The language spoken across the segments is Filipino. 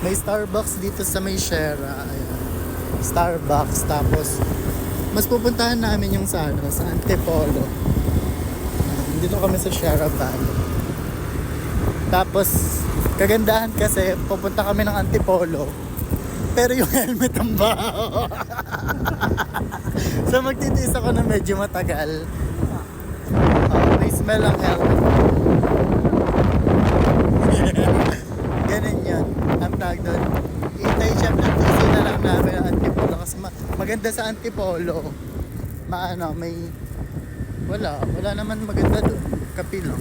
May Starbucks dito sa may Shera. Ayan. Starbucks. Tapos, mas pupuntahan namin yung sa Antipolo. Dito kami sa Shera Valley. Tapos, kagandahan kasi, pupunta kami ng Antipolo. Pero yung helmet ang baho. So, magtitiis ako na medyo matagal. May smell ang helmet. Ganun yun. Ang tag doon. Itay siya na lang namin ang Antipolo. Kasi maganda sa Antipolo. May... Wala naman maganda doon. Kapilo.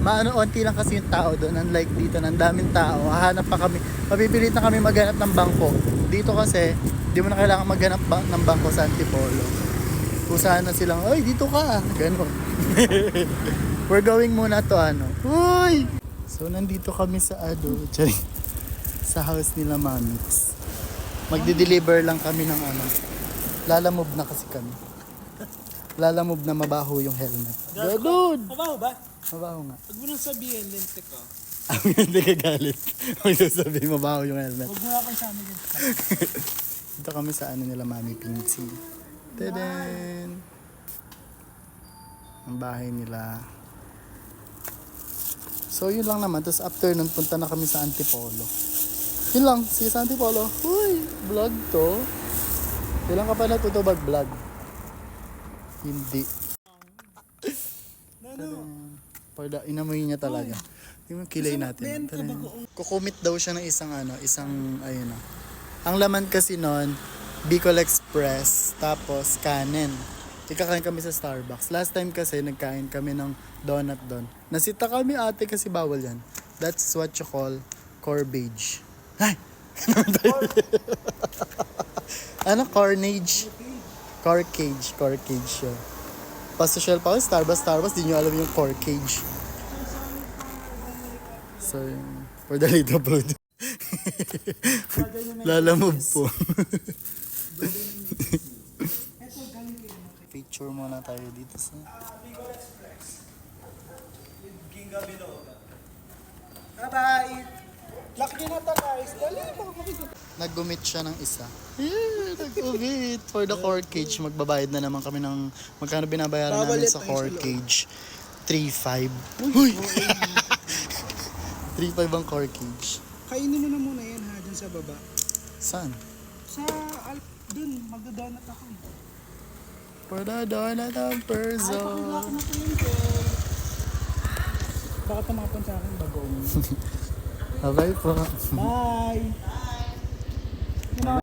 Onti lang kasi yung tao doon. Unlike dito, ng daming tao. Hahanap pa kami. Mapipilit na kami maghanap ng bangko. Dito kasi, di mo na kailangan maghanap ng bangko sa Antipolo. Kusahan na silang, oy, dito ka. Ganon. We're going muna to Uy! So, nandito kami sa sa house nila Mamix. Magdi-deliver lang kami ng Lalamove na kasi kami. Lalamove na mabaho yung helmet. Ganon! Mabaho ba? Mabaho nga. Huwag mo nang sabihin, lente ko. Hindi ka galit. Huwag sasabihin mabaho yung helmet. Huwag mo nga kayo sa amin yun. Dito kami sa nila Mami Pinky. Tadaan! Ang bahay nila. So yun lang naman. Tapos after nun, punta na kami sa Antipolo. Yun lang. Sige sa Antipolo. Uy! Vlog to. Kailan ka pa natutubag vlog? Hindi. Inamoy niya talaga. Yung kilay natin. Kukumit daw siya ng isang Ang laman kasi nun, Bicol Express, tapos kanin. Kakain kami sa Starbucks. Last time kasi, nagkain kami ng donut doon. Nasita kami ate kasi bawal yan. That's what you call corbage. Ay! Carnage? Corkage. Corkage siya. Pasosyal pa ako, Starbucks, di nyo alam yung corkage. So, for the little brood. Lalamove po. Picture muna tayo dito sa Bicol Express. With Ginga Biloga. Bye-bye! Laki na guys. Dali, makakapit. Nag-gumit siya ng isa. Nag-gumit. For the corkage, magbabayad na naman kami ng... Magkano binabayaran namin sa corkage? 3.5. Uy! 3.5 ang corkage. Kainin mo na muna yan ha, dyan sa baba. Saan? Dun, magdodonut ako. For the donut of person. Baka tumapon sa akin bagoong. Bye po. Bye!